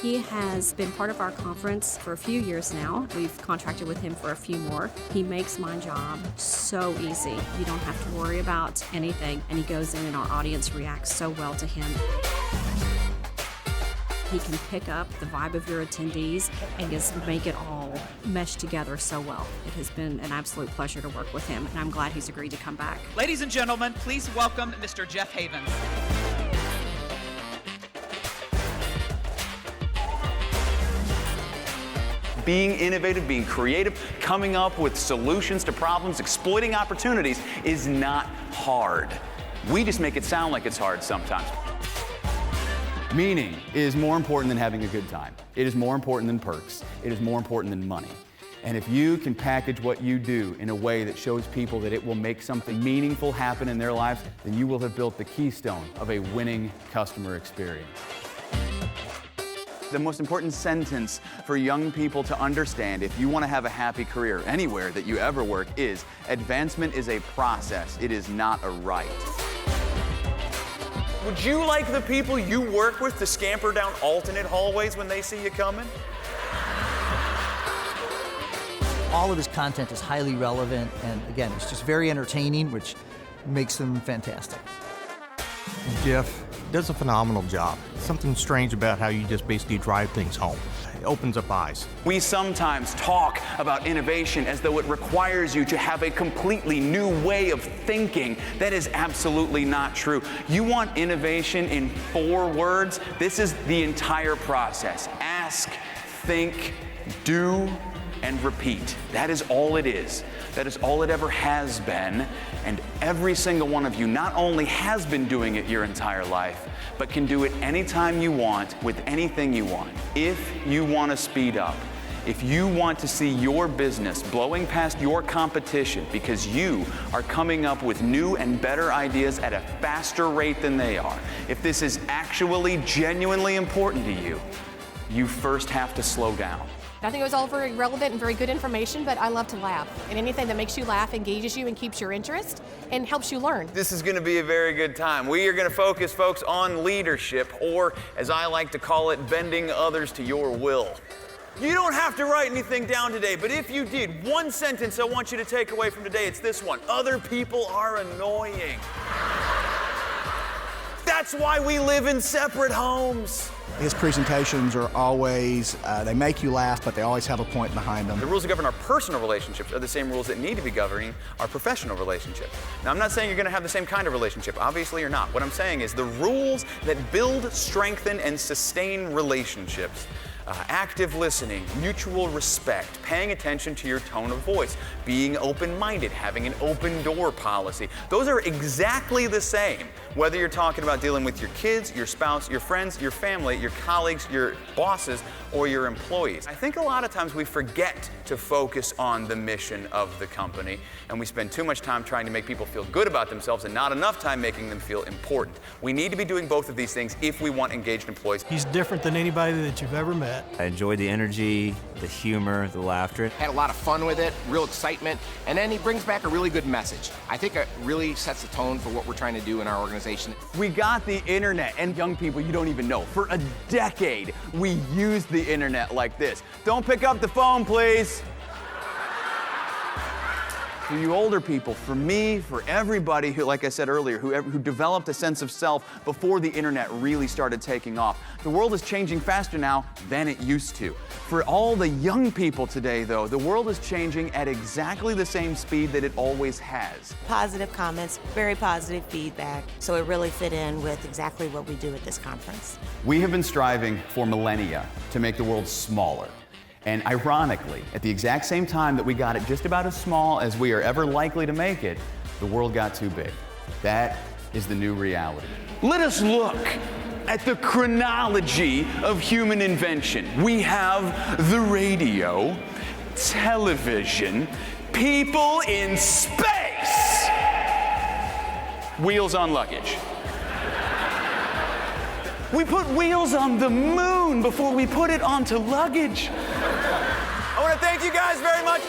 He has been part of our conference for a few years now. We've contracted with him for a few more. He makes my job so easy. You don't have to worry about anything, and he goes in and our audience reacts so well to him. He can pick up the vibe of your attendees and just make it all mesh together so well. It has been an absolute pleasure to work with him, and I'm glad he's agreed to come back. Ladies and gentlemen, please welcome Mr. Jeff Havens. Being innovative, being creative, coming up with solutions to problems, exploiting opportunities is not hard. We just make it sound like it's hard sometimes. Meaning is more important than having a good time. It is more important than perks. It is more important than money. And if you can package what you do in a way that shows people that it will make something meaningful happen in their lives, then you will have built the keystone of a winning customer experience. The most important sentence for young people to understand if you want to have a happy career anywhere that you ever work is, advancement is a process, it is not a right. Would you like the people you work with to scamper down alternate hallways when they see you coming? All of his content is highly relevant, and again, it's just very entertaining, which makes them fantastic. Jeff does a phenomenal job. Something strange about how you just basically drive things home. It opens up eyes. We sometimes talk about innovation as though it requires you to have a completely new way of thinking. That is absolutely not true. You want innovation in 4 words? This is the entire process. Ask, think, do, and repeat. That is all it is. That is all it ever has been. And every single one of you not only has been doing it your entire life, but can do it anytime you want, with anything you want. If you want to speed up, if you want to see your business blowing past your competition because you are coming up with new and better ideas at a faster rate than they are, if this is actually genuinely important to you, you first have to slow down. I think it was all very relevant and very good information, but I love to laugh. And anything that makes you laugh engages you and keeps your interest and helps you learn. This is going to be a very good time. We are going to focus, folks, on leadership, or as I like to call it, bending others to your will. You don't have to write anything down today, but if you did, one sentence I want you to take away from today, it's this one: other people are annoying. That's why we live in separate homes. His presentations are always, they make you laugh, but they always have a point behind them. The rules that govern our personal relationships are the same rules that need to be governing our professional relationships. Now, I'm not saying you're going to have the same kind of relationship. Obviously, you're not. What I'm saying is the rules that build, strengthen, and sustain relationships. Active listening, mutual respect, paying attention to your tone of voice, being open-minded, having an open door policy. Those are exactly the same, whether you're talking about dealing with your kids, your spouse, your friends, your family, your colleagues, your bosses, or your employees. I think a lot of times we forget to focus on the mission of the company, and we spend too much time trying to make people feel good about themselves and not enough time making them feel important. We need to be doing both of these things if we want engaged employees. He's different than anybody that you've ever met. I enjoyed the energy, the humor, the laughter. Had a lot of fun with it, real excitement, and then he brings back a really good message. I think it really sets the tone for what we're trying to do in our organization. We got the internet, and young people, you don't even know. For a decade, we used the internet like this. Don't pick up the phone, please. For you older people, for me, for everybody who, like I said earlier, who developed a sense of self before the internet really started taking off, the world is changing faster now than it used to. For all the young people today, though, the world is changing at exactly the same speed that it always has. Positive comments, very positive feedback, so it really fit in with exactly what we do at this conference. We have been striving for millennia to make the world smaller. And ironically, at the exact same time that we got it just about as small as we are ever likely to make it, the world got too big. That is the new reality. Let us look at the chronology of human invention. We have the radio, television, people in space, wheels on luggage. We put wheels on the moon before we put it onto luggage. I want to thank you guys very much.